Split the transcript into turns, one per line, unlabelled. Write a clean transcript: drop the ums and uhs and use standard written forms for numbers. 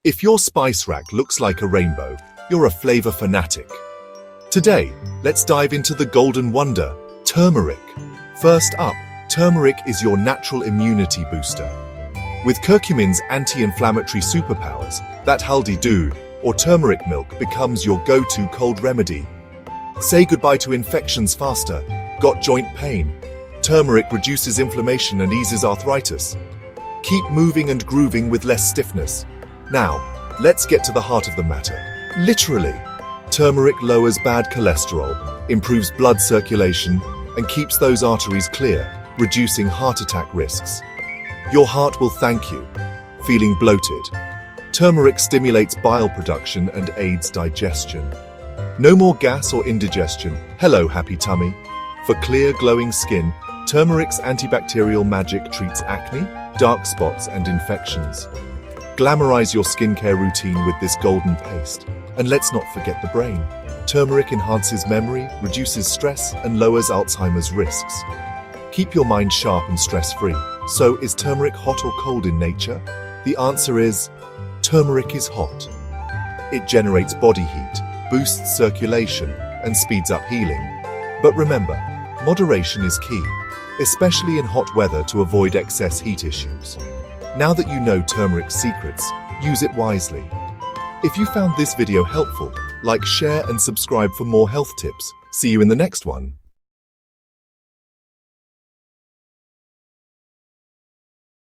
If your spice rack looks like a rainbow, you're a flavor fanatic. Today, let's dive into the golden wonder, turmeric. First up, turmeric is your natural immunity booster. With curcumin's anti-inflammatory superpowers, that haldi-do, or turmeric milk becomes your go-to cold remedy. Say goodbye to infections faster. Got joint pain? Turmeric reduces inflammation and eases arthritis. Keep moving and grooving with less stiffness. Now, let's get to the heart of the matter. Literally, turmeric lowers bad cholesterol, improves blood circulation, and keeps those arteries clear, reducing heart attack risks. Your heart will thank you. Feeling bloated? Turmeric stimulates bile production and aids digestion. No more gas or indigestion. Hello, happy tummy. For clear, glowing skin, turmeric's antibacterial magic treats acne, dark spots, and infections. Glamorize your skincare routine with this golden paste. And let's not forget the brain. Turmeric enhances memory, reduces stress, and lowers Alzheimer's risks. Keep your mind sharp and stress-free. So, is turmeric hot or cold in nature? The answer is, turmeric is hot. It generates body heat, boosts circulation, and speeds up healing. But remember, moderation is key, especially in hot weather to avoid excess heat issues. Now that you know turmeric's secrets, use it wisely. If you found this video helpful, like, share, and subscribe for more health tips. See you in the next one.